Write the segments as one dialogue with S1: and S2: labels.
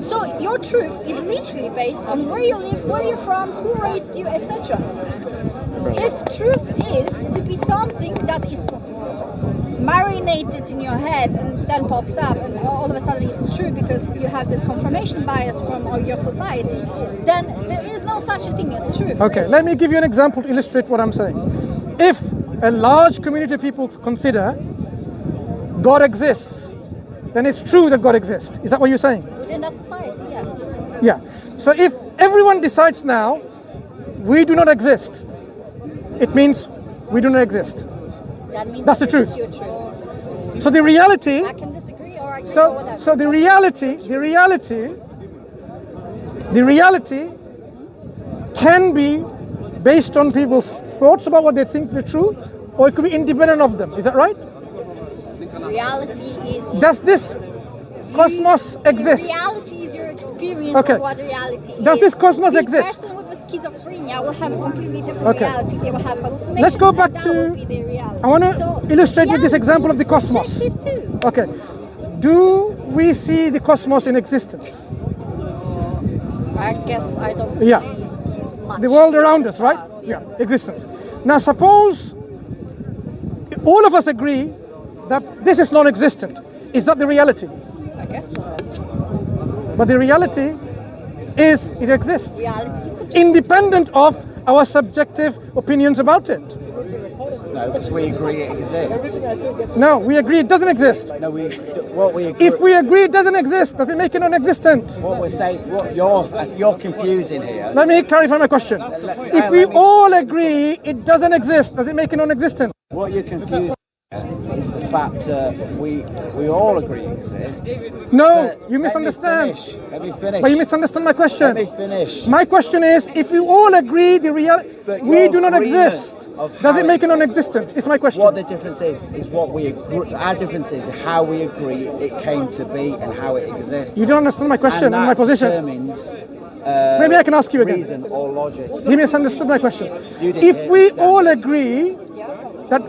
S1: So your truth is literally based on where you live, where you're from, who raised you, etc. If truth is to be something that is marinated in your head and then pops up and all of a sudden it's true because you have this confirmation bias from your society, then there is no such a thing as truth.
S2: Okay, let me give you an example to illustrate what I'm saying. If a large community of people consider God exists, then it's true that God exists. Is that what you're saying?
S1: Within that society, yeah.
S2: Yeah. So if everyone decides now, we do not exist, it means we do not exist.
S1: That means
S2: That's the
S1: this
S2: truth.
S1: is your truth.
S2: So the reality,
S1: I can disagree or agree or whatever.
S2: so the reality can be based on people's thoughts about what they think are true, or it could be independent of them. Is that right?
S1: Reality is...
S2: Does this cosmos exist?
S1: Reality is your experience
S2: Okay.
S1: of what reality is.
S2: Does this cosmos
S1: The
S2: exist?
S1: person with a schizophrenia will have a completely different
S2: Okay.
S1: reality. They will have hallucinations.
S2: Let's go back
S1: and that
S2: to-
S1: will be their reality.
S2: I want to illustrate with this example of the
S1: reality is
S2: cosmos.
S1: subjective too.
S2: Okay. Do we see the cosmos in existence?
S1: I guess I don't see
S2: Yeah.
S1: much.
S2: The world around us, right?
S1: Stars,
S2: Yeah, existence. Now suppose all of us agree that this is non-existent. Is that the reality?
S1: I guess so.
S2: But the reality is it exists,
S1: Reality is subjective.
S2: independent of our subjective opinions about it.
S3: No, because we agree it exists.
S2: No, we agree it doesn't exist.
S3: No, what we agree.
S2: If we agree it doesn't exist, does it make it non-existent?
S3: What we're saying, what you're confusing here.
S2: Let me clarify my question. If we all agree it doesn't exist, does it make it non-existent?
S3: What you're confusing is the fact we all agree it exists.
S2: No,
S3: But
S2: you misunderstand.
S3: Let me finish.
S2: But you misunderstand my question.
S3: Let me finish.
S2: My question is, if we all agree
S3: But
S2: we
S3: your
S2: do not
S3: agreement
S2: exist,
S3: of
S2: does
S3: how
S2: it make it
S3: it
S2: non-existent? It's my question.
S3: What the difference is what we agree. Our difference is how we agree it came to be and how it exists.
S2: You don't understand my question
S3: and
S2: and
S3: that
S2: my position.
S3: determines
S2: Maybe I can ask you again.
S3: reason or logic.
S2: You misunderstood my question.
S3: You didn't
S2: If we
S3: understand
S2: all
S3: it.
S2: agree that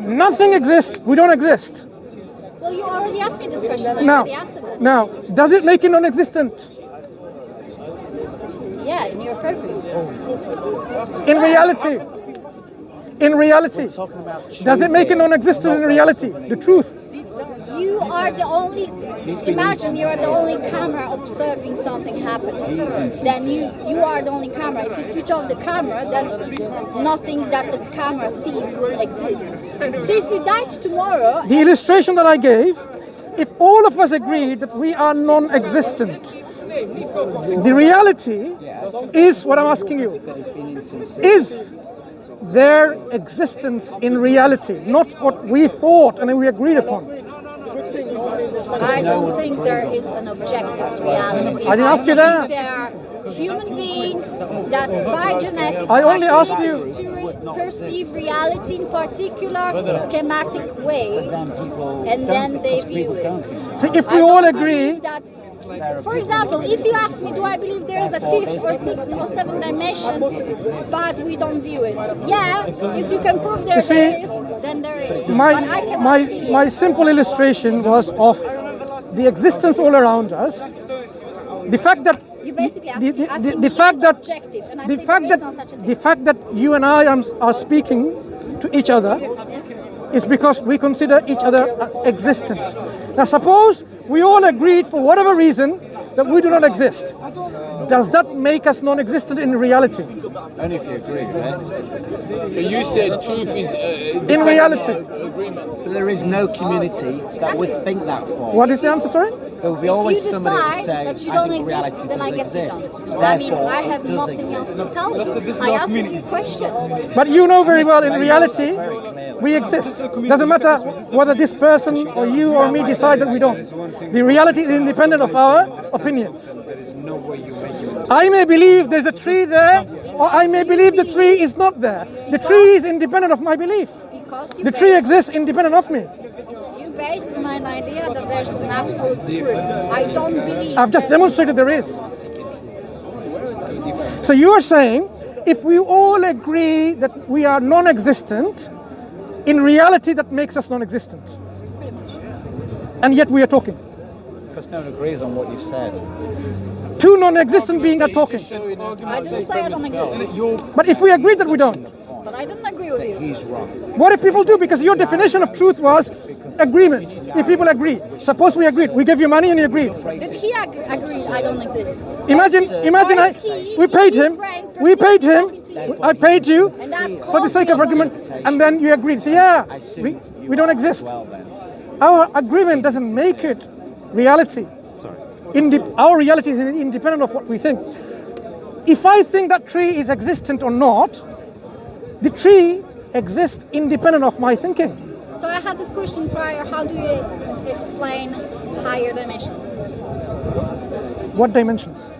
S2: nothing exists, we don't exist.
S1: Well, you already asked me this question. I
S2: Now,
S1: already answered it.
S2: now, does it make it non-existent?
S1: Yeah, in your purpose.
S2: In reality,
S3: Talking about
S2: does it make it non-existent in reality? The truth.
S1: You are the only. Imagine you are the only camera observing something happening. Then you are the only camera. If you switch off the camera, then nothing that the camera sees will exist. So if you died tomorrow,
S2: The illustration that I gave, if all of us agree that we are non-existent, the reality is what I'm asking you. Is their existence in reality, not what we thought and we agreed upon?
S1: I don't think there is an objective reality.
S2: I didn't ask you that.
S1: There are human beings that by genetics
S2: I only
S1: are
S2: asked you-
S1: able to perceive reality in particular schematic way, and then they view it.
S2: See, if
S1: I
S2: we
S1: don't
S2: all
S1: believe
S2: agree,
S1: that. For example, if you ask me, do I believe there is a fifth or sixth or seventh dimension, but we don't view it? Yeah, if you can prove there
S2: see,
S1: is, then there is. But I cannot see
S2: my
S1: it.
S2: simple illustration was of the existence all around us. The fact that
S1: You basically asked
S2: the
S1: asking
S2: the
S1: me
S2: fact that
S1: objective, and I
S2: the
S1: say
S2: fact
S1: there is
S2: that
S1: no such a thing.
S2: the fact that you and I are speaking to each other is because we consider each other as existent. Now suppose we all agreed for whatever reason that we do not exist. Does that make us non-existent in reality?
S3: Only if you agree, right?
S4: But you said truth is
S2: In reality.
S4: agreement.
S3: But there is no community that would think that form.
S2: What is the answer, sorry?
S3: There will be
S1: If
S3: always
S1: you
S3: somebody that
S1: decide
S3: would say,
S1: that you
S3: I
S1: don't
S3: think
S1: exist,
S3: reality
S1: then I
S3: does
S1: guess you
S3: exist.
S1: don't. I mean,
S3: Therefore,
S1: I have
S3: it does
S1: nothing
S3: exist.
S1: else to tell you.
S4: this is
S1: I
S4: our
S1: asked you
S4: community.
S1: a question.
S2: But you know very well in
S3: Explain
S2: reality
S3: yourself very clearly.
S2: we exist. Doesn't matter whether this person or you or me decide that we don't. The reality is independent of our opinions. I may believe there's a tree there, or I may believe the tree is not there. The tree is independent of my belief.
S1: Because you
S2: The tree
S1: base-
S2: exists independent of me.
S1: You base on an idea that there's an absolute truth. I don't believe.
S2: I've just demonstrated there is. So you are saying if we all agree that we are non-existent, in reality that makes us non-existent. And yet we are talking.
S3: Because no one agrees on what you've said.
S2: Two non-existent beings are talking.
S1: I didn't say I don't exist.
S2: But if we agree that we don't,
S1: But I didn't agree with you.
S3: He's wrong.
S2: what if people do? Because your definition of truth was agreement. If people agree. Suppose we agreed. We gave you money and you agreed.
S1: Did he agree I don't exist?
S2: Imagine we paid him. I paid you for the sake of argument, and then you agreed. So yeah, we don't exist.
S3: Well then.
S2: Our agreement doesn't make it reality. Our reality is independent of what we think. If I think that tree is existent or not, the tree exists independent of my thinking.
S1: So I had this question prior. How do you explain higher dimensions?
S2: What dimensions?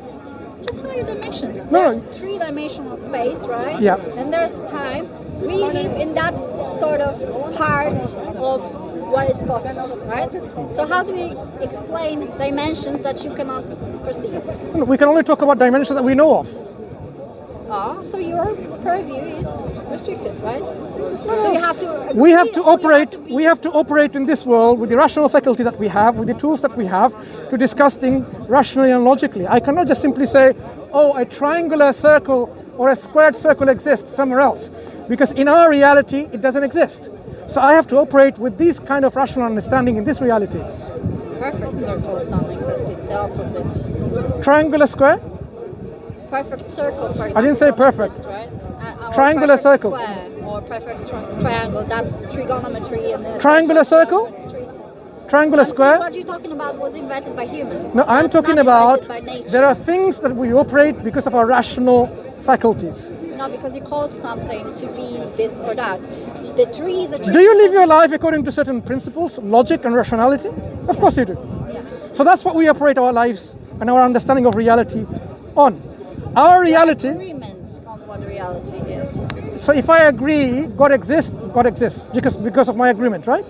S1: Just higher dimensions.
S2: No.
S1: There's three-dimensional space, right?
S2: Yeah.
S1: Then there's time. We live in that sort of heart of what is possible, right? So how do we explain dimensions that you cannot perceive?
S2: We can only talk about dimensions that we know of.
S1: So your purview is restricted, right? So you have to.
S2: We have to operate. We have to operate in this world with the rational faculty that we have, with the tools that we have, to discuss things rationally and logically. I cannot just simply say, "Oh, a triangular circle or a squared circle exists somewhere else," because in our reality it doesn't exist. So I have to operate with this kind of rational understanding in this reality.
S1: Perfect circles don't exist. It's the opposite.
S2: Triangular square.
S1: Perfect circle, for example.
S2: I didn't say
S1: don't
S2: perfect.
S1: exist, right? Or
S2: Triangular
S1: perfect
S2: circle.
S1: Square, or perfect triangle. That's trigonometry. And then
S2: Triangular circle? Triangular square.
S1: What you're talking about was invented by humans.
S2: No, I'm
S1: That's
S2: talking
S1: not
S2: about
S1: invented by nature.
S2: there are things that we operate because of our rational faculties.
S1: No, because you called something to be this or that. The tree is a tree.
S2: Do you live your life according to certain principles, logic and rationality? Of course you do.
S1: Yeah.
S2: So that's what we operate our lives and our understanding of reality on. Our reality.
S1: Agreement on what reality is.
S2: So if I agree God exists because of my agreement, right?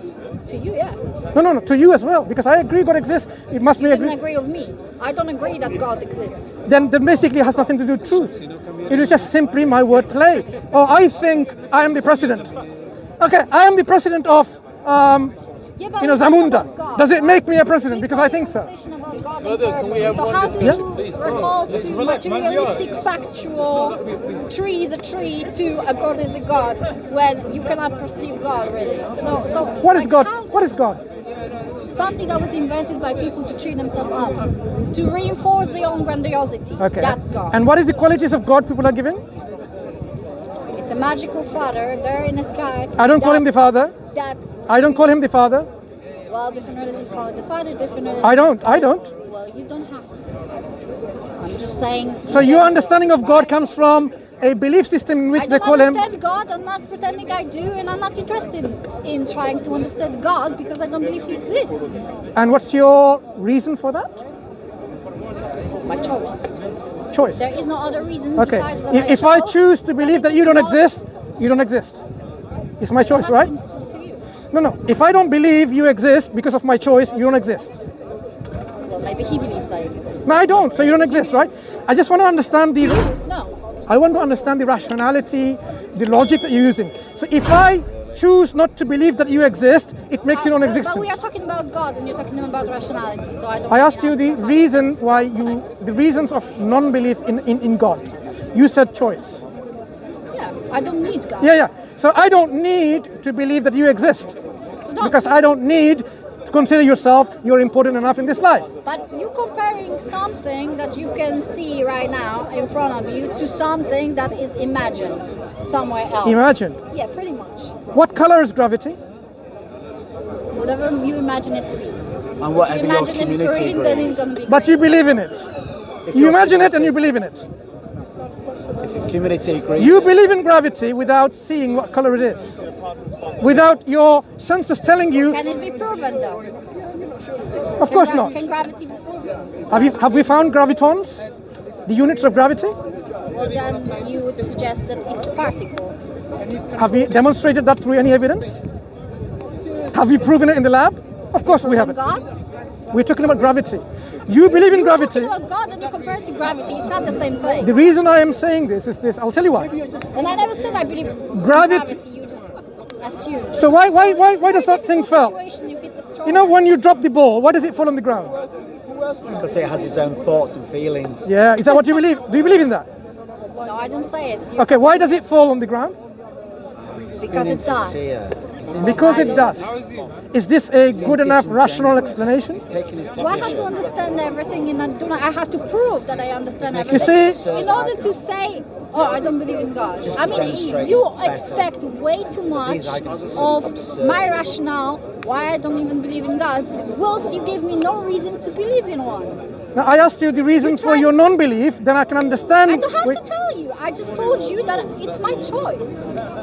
S1: To you, yeah.
S2: No, to you as well, because I agree God exists. It must
S1: You
S2: be
S1: didn't
S2: agree.
S1: agree with me. I don't agree that God exists.
S2: Then basically it has nothing to do with truth. It is just simply my word play. Oh, I think I am the president. Okay, I am the president of
S1: Yeah, but
S2: Zamunda.
S1: about God,
S2: Does it make me a president?
S1: Please
S2: Because I think so.
S1: conversation about God
S4: Brother,
S1: and
S4: can we have
S1: purpose. So
S4: one
S1: how do
S4: discussion,
S1: you
S4: please?
S1: recall
S4: Let's
S1: to
S4: relax, man.
S1: materialistic, factual, tree is a tree to a God is a God when you cannot perceive God really? So
S2: What is
S1: like,
S2: God?
S1: how-
S2: What is God?
S1: Something that was invented by people to cheer themselves up, to reinforce their own grandiosity.
S2: Okay.
S1: That's God.
S2: And what is the qualities of God people are giving?
S1: It's a magical father there in the sky.
S2: I don't call him the Father.
S1: That
S2: I don't call him the Father.
S1: well, different religions call it the father, different religions.
S2: I don't.
S1: Well, you don't have to. I'm just saying.
S2: So your understanding of God comes from a belief system in which
S1: I
S2: they
S1: don't
S2: call him.
S1: understand God. I'm not pretending I do, and I'm not interested in trying to understand God because I don't believe He exists.
S2: And what's your reason for that?
S1: My choice.
S2: Choice.
S1: There is no other reason
S2: Okay.
S1: besides that
S2: If I
S1: chose,
S2: choose to believe that you don't exist, you don't exist. It's my choice, right?
S1: Just to you.
S2: No. If I don't believe you exist because of my choice, you don't exist.
S1: Well, maybe He believes I exist.
S2: No, I don't. So you don't exist, right? I just want to understand the.
S1: No.
S2: I want to understand the rationality, the logic that you're using. So if I choose not to believe that you exist, it makes you
S1: But
S2: non-existent.
S1: we are talking about God, and you're talking about rationality. So I don't.
S2: I asked you the
S1: understand
S2: reason why the reasons of non-belief in God. You said choice.
S1: Yeah, I don't need God.
S2: Yeah. So I don't need to believe that you exist
S1: So don't.
S2: because I don't need to consider yourself you're important enough in this life.
S1: But you're comparing something that you can see right now in front of you to something that is imagined somewhere else.
S2: Imagined.
S1: Yeah, pretty much.
S2: What color is gravity?
S1: Whatever you imagine it to be.
S3: And whatever
S1: You
S3: your
S1: imagine it
S3: community
S1: green, then it's
S3: agrees.
S1: gonna be
S2: But
S1: green.
S2: you believe in it. You imagine it and you believe in it.
S3: If the community agrees.
S2: You believe in gravity without seeing what color it is. Without your senses telling you,
S1: Can it be proven though?
S2: of course not.
S1: Can gravity be proven?
S2: Have we found gravitons? The units of gravity?
S1: Well, then you would suggest that it's a particle.
S2: Have we demonstrated that through any evidence? Have we proven it in the lab? Of course we
S1: And
S2: haven't.
S1: God?
S2: We're talking about gravity. You believe in gravity.
S1: You're talking about God and you compare it to gravity. It's not the same thing.
S2: The reason I am saying this is this. I'll tell you why.
S1: And I never said I believe in
S2: Gravity-
S1: gravity. You just assume.
S2: So why does that thing fall?
S1: Situation if it's a strong
S2: You know, when you drop the ball, why does it fall on the ground?
S3: Because it has its own thoughts and feelings.
S2: Yeah, is that what you believe? Do you believe in that?
S1: No, I didn't say it.
S2: Okay, why does it fall on the ground?
S1: Because it does.
S2: Because it does. Is this a good enough rational explanation?
S3: He's taking his
S1: Do I have to
S3: position.
S1: understand everything and I have to prove that I understand
S2: You
S1: everything?
S2: see,
S1: In order to say, oh, I don't believe in God.
S3: Just
S1: I
S3: to
S1: mean,
S3: demonstrate
S1: you
S3: it's better.
S1: expect way too much
S3: These arguments are so
S1: of
S3: absurd.
S1: my rationale why I don't even believe in God, whilst you give me no reason to believe in one.
S2: now I asked you the reason for your non-belief, then I can understand.
S1: I don't have to tell you. I just told you that it's my choice.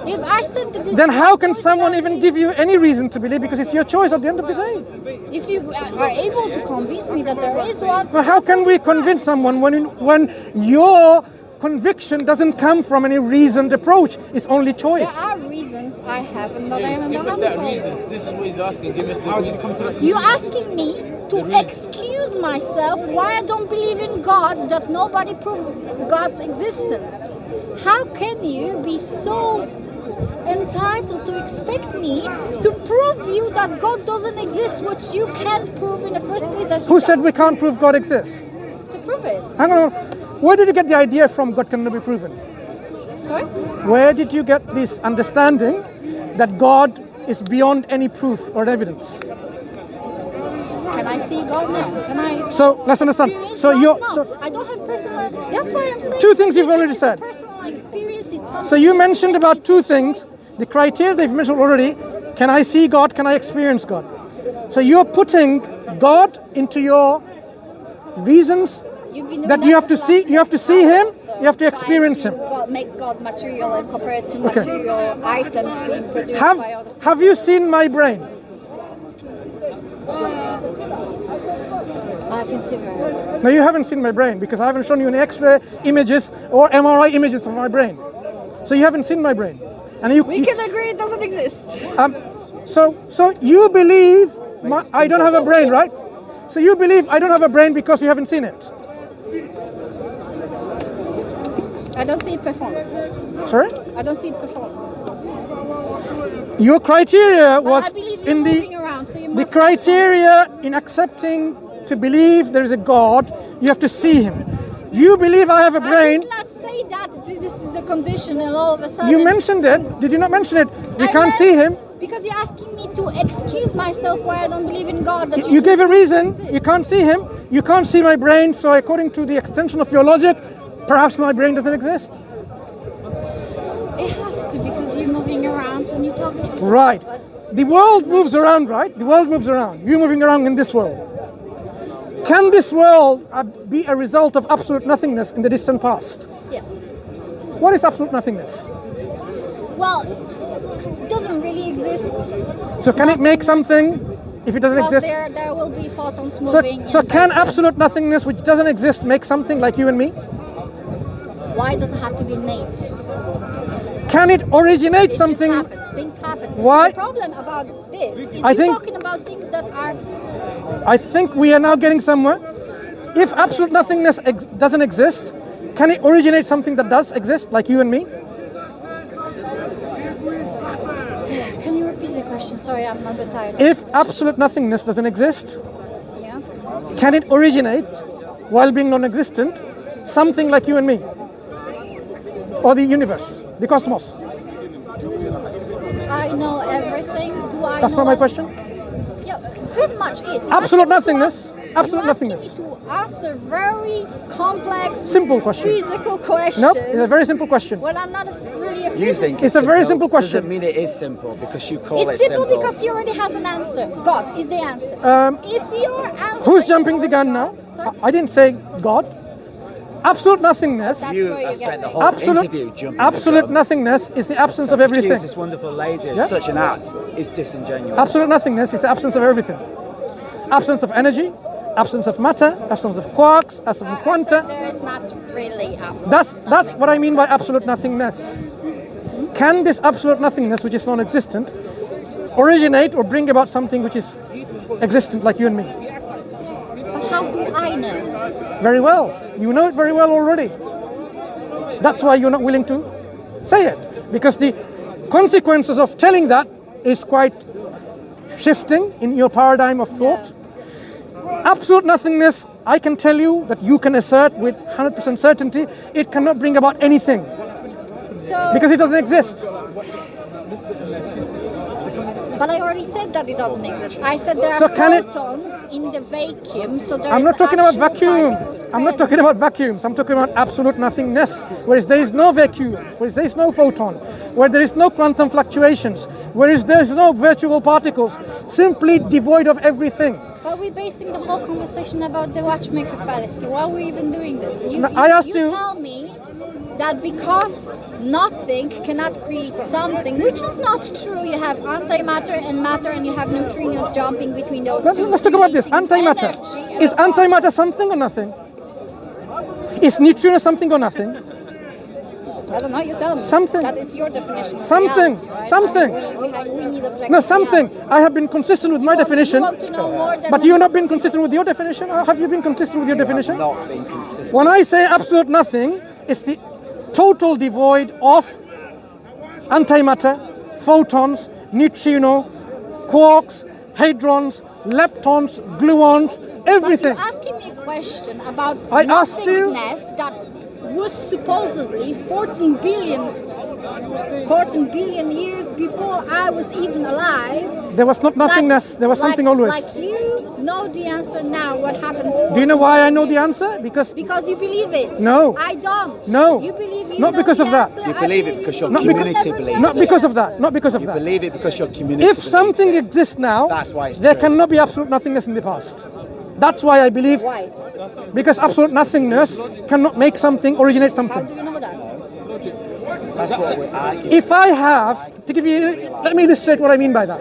S1: If I said that this
S2: Then
S1: is
S2: how
S1: my
S2: can
S1: choice,
S2: someone
S1: that
S2: even
S1: means-
S2: give you any reason to believe? Because it's your choice at the end of the day.
S1: If you are able to convince me that there is one,
S2: Now, how can we convince someone when your conviction doesn't come from any reasoned approach? It's only
S1: there
S2: choice.
S1: are reasons I have and that I am
S4: Give us
S1: not
S4: that
S1: told.
S4: reason. This is what he's asking. Give us the reason.
S1: You asking me to excuse myself why I don't believe in God, that nobody proved God's existence. How can you be so entitled to expect me to prove you that God doesn't exist, which you can't prove in the first place? That
S2: Who said we can't prove God exists?
S1: to prove it?
S2: Hang on. Where did you get the idea from God cannot be proven?
S1: Sorry?
S2: Where did you get this understanding that God is beyond any proof or evidence?
S1: Can I see God now? Can I?
S2: So let's understand.
S1: experience
S2: So
S1: God?
S2: you're
S1: No,
S2: so
S1: I don't have personal. That's why I'm saying.
S2: Two things you've
S1: religion
S2: already
S1: is a
S2: said.
S1: Personal experience. It's something
S2: so you mentioned about
S1: it's
S2: two
S1: a
S2: things.
S1: choice.
S2: The criteria they've mentioned already. Can I see God? Can I experience God? So you're putting God into your reasons
S1: You've been doing
S2: that you have to
S1: for the
S2: see.
S1: last
S2: You have to see Him.
S1: so
S2: You have to
S1: trying
S2: experience
S1: to
S2: Him.
S1: make God material and compare it to
S2: Okay.
S1: material items being produced by other people.
S2: Have you seen my brain?
S1: I can see very well.
S2: No, you haven't seen my brain because I haven't shown you any X-ray images or MRI images of my brain. So you haven't seen my brain, and
S1: We can agree it doesn't exist.
S2: So you believe I don't have a brain, right? So you believe I don't have a brain because you haven't seen it.
S1: I don't see it perform.
S2: Sorry?
S1: I don't see it perform.
S2: Your criteria
S1: But
S2: was
S1: I believe you're
S2: in
S1: moving around, so you
S2: the
S1: must
S2: criteria in accepting to believe there is a God, you have to see Him. You believe I have a
S1: I
S2: brain.
S1: did not say that this is a condition and all of a sudden.
S2: You mentioned it. Did you not mention it? We
S1: I
S2: can't
S1: meant-
S2: see Him.
S1: Because you're asking me to excuse myself why I don't believe in God. That
S2: You gave a reason.
S1: exist.
S2: You can't see Him. You can't see my brain. So according to the extension of your logic, perhaps my brain doesn't exist.
S1: It has to because you're moving around and you're talking.
S2: Right.
S1: But
S2: The world moves around, right? The world moves around. You're moving around in this world. Can this world be a result of absolute nothingness in the distant past?
S1: yes.
S2: What is absolute nothingness?
S1: Well, it doesn't really exist.
S2: So can it make something if it doesn't
S1: Well,
S2: exist?
S1: there will be photons
S2: So,
S1: moving.
S2: so
S1: and
S2: can
S1: then-
S2: absolute nothingness, which doesn't exist, make something like you and me?
S1: Why does it have to be innate?
S2: Can it originate
S1: It
S2: something?
S1: just happens. Things happen.
S2: Why-
S1: The problem about this is
S2: I
S1: you're
S2: think-
S1: talking about things that are.
S2: I think we are now getting somewhere. If absolute nothingness doesn't exist, can it originate something that does exist, like you and me?
S1: Can you repeat the question? Sorry, I'm a bit tired.
S2: If absolute nothingness doesn't exist,
S1: Yeah.
S2: can it originate, while being non-existent, something like you and me? Or the universe, the cosmos?
S1: I know everything. Do I?
S2: That's
S1: know
S2: not my
S1: that-
S2: question.
S1: Yeah, pretty much is. You
S2: Absolute
S1: asking me to
S2: nothingness.
S1: ask-
S2: Absolute
S1: you asking
S2: nothingness.
S1: me to answer very complex,
S2: Simple question.
S1: physical questions.
S2: Nope, it's a very simple question.
S1: Well, I'm not really a
S3: You
S1: physicist.
S3: think
S2: It's a very simple question.
S3: Doesn't mean it is simple because you call
S1: It's
S3: it
S1: simple
S3: simple.
S1: because he already has an answer. God is the answer. If your answer
S2: Who's
S1: is
S2: jumping the gun now?
S1: Sorry?
S2: I didn't say God. Absolute nothingness.
S1: That's
S3: You
S1: where you
S3: have
S1: get
S3: spent the
S1: it.
S3: whole
S2: Absolute,
S3: interview jumping
S2: absolute
S3: the gun.
S2: nothingness is the absence of
S3: To accuse
S2: everything.
S3: this wonderful lady of
S2: Yeah.
S3: such an act is disingenuous.
S2: Absolute nothingness is the absence of everything. Absence of energy, absence of matter, absence of quarks, absence of quanta.
S1: There is not really absolute.
S2: That's what I mean by absolute nothingness. Can this absolute nothingness, which is non-existent, originate or bring about something which is existent, like you and me?
S1: But how do I know?
S2: Very well. You know it very well already. That's why you're not willing to say it. Because the consequences of telling that is quite shifting in your paradigm of thought. Absolute nothingness, I can tell you that you can assert with 100% certainty, it cannot bring about anything.
S1: So,
S2: Because it doesn't exist.
S1: but I already said that it doesn't exist. I said there are
S2: So can it-
S1: photons in the vacuum, so there
S2: I'm
S1: is
S2: not talking about
S1: actual
S2: vacuum.
S1: particles
S2: I'm not
S1: present.
S2: talking about vacuums. I'm talking about absolute nothingness. Whereas there is no vacuum, whereas there is no photon, where there is no quantum fluctuations, whereas there is no virtual particles, simply devoid of everything.
S1: But we're basing the whole conversation about the watchmaker fallacy. Why are we even doing this?
S2: No, I asked you-
S1: tell me that because nothing cannot create something, which is not true. You have antimatter and matter, and you have neutrinos jumping between those two.
S2: Let's talk about this.
S1: creating
S2: Antimatter.
S1: energy and
S2: Is
S1: a
S2: antimatter something or nothing? Is neutrino something or nothing?
S1: I don't know, you tell me.
S2: Something.
S1: That is your definition. Of
S2: Something.
S1: reality, right?
S2: Something.
S1: We need objective
S2: No, something.
S1: reality.
S2: I have been consistent with my definition,
S1: You want to know more than
S2: but you've not been consistent with your definition? Or have you been consistent with your definition?
S3: Not being consistent.
S2: When I say absolute nothing, it's the total devoid of antimatter, photons, neutrino, quarks, hadrons, leptons, gluons,
S1: But
S2: everything.
S1: you're asking me a question about
S2: I asked you-
S1: nothingness that was supposedly 14 billion years before I was even alive.
S2: There was not nothingness,
S1: Like-
S2: there was something
S1: like-
S2: always.
S1: Like you know the answer now. What happened?
S2: Do you know why I know the answer? Because
S1: Because you believe it.
S2: No.
S1: I don't.
S2: No.
S1: You believe you
S2: Not
S1: know
S2: because
S1: the
S2: of that.
S1: answer,
S3: You
S1: I
S3: believe it because your
S2: Not because-
S3: community
S1: never
S3: believes
S2: not
S3: it.
S2: because of that, not because of
S3: You
S2: that.
S3: believe it because your community
S2: If
S3: believes
S2: something
S3: it.
S2: exists now,
S3: That's why it's
S2: there
S3: true.
S2: cannot be absolute nothingness in the past. That's why I believe,
S1: Why?
S2: because absolute nothingness cannot make something originate
S1: How
S2: something.
S1: do you know that?
S3: That's what we're arguing.
S2: If I have, to give you, let me illustrate what I mean by that.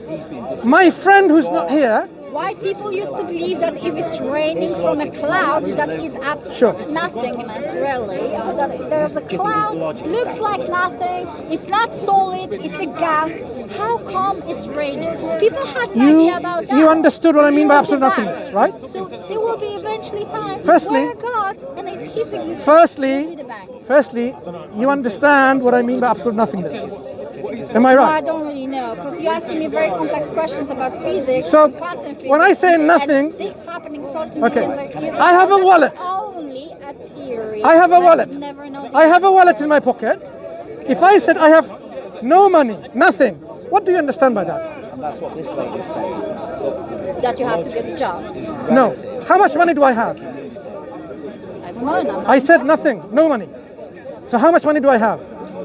S3: He's being
S2: My friend who's not here,
S1: Why people used to believe that if it's raining from a cloud, that is
S2: Sure.
S1: nothingness, really. That there's a cloud, looks like nothing, it's not solid, it's a gas. How come it's raining? People had an
S2: You-
S1: idea about that.
S2: you understood what I mean by
S1: Here's the
S2: absolute
S1: fact.
S2: nothingness, right?
S1: So there will be eventually time
S2: Firstly-
S1: where God and His existence will be
S2: firstly,
S1: the bank.
S2: you understand what I mean by absolute nothingness. Am I
S1: No, I
S2: right?
S1: don't really know, because you're asking me very complex questions about physics.
S2: So,
S1: and quantum physics,
S2: when I say
S1: and
S2: nothing-
S1: things happening certainly
S2: Okay.
S1: is
S2: I have a wallet.
S1: Only a theory.
S2: I have a
S1: and
S2: wallet.
S1: would never know the
S2: I have a
S1: answer.
S2: wallet in my pocket. If I said I have no money, nothing, what do you understand by that?
S3: And that's what this lady's saying.
S1: That you have to get a job.
S2: No. How much money do I have?
S1: I don't know. and I'm not
S2: I said
S1: interested.
S2: nothing, no money. So how much money do I have?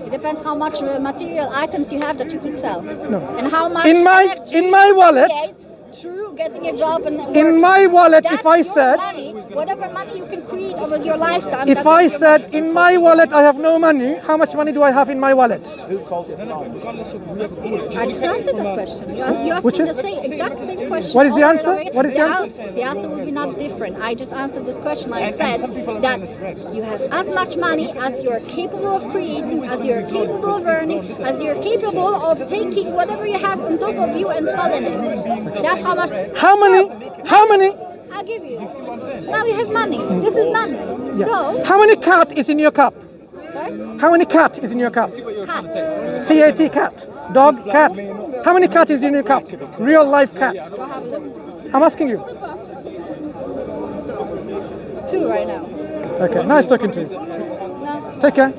S1: It depends how much material items you have that you could sell.
S2: No.
S1: And how much
S2: In my wallet,
S1: through getting a job and
S2: in
S1: work.
S2: my wallet,
S1: That's
S2: if I
S1: your
S2: said,
S1: money, whatever money you can create over your lifetime.
S2: if
S1: that
S2: I
S1: is your
S2: said
S1: money.
S2: in my wallet I have no money, how much money do I have in my wallet?
S3: Who called it wrong?
S1: I just answered that question. You asked
S2: Which
S1: me
S2: is?
S1: the exact same question.
S2: What is the
S1: over and
S2: answer?
S1: over again.
S2: What is the answer?
S1: The answer will be not different. I just answered this question. I said that you have as much money as you're capable of creating, as you're capable of earning, as you're capable of taking whatever you have on top of you and selling it. That's how much.
S2: How many? How many?
S1: I'll give you. Now you have money. This is money. So,
S2: How many cat is in your cup?
S1: sorry?
S2: How many cat is in your cup?
S1: Cats.
S2: C-A-T, cat. Dog, cat. How many cat is in your cup? Real life cat.
S1: Go have a look.
S2: I'm asking you.
S1: 2 right now.
S2: Okay, nice talking to you.
S1: No.
S2: Take care.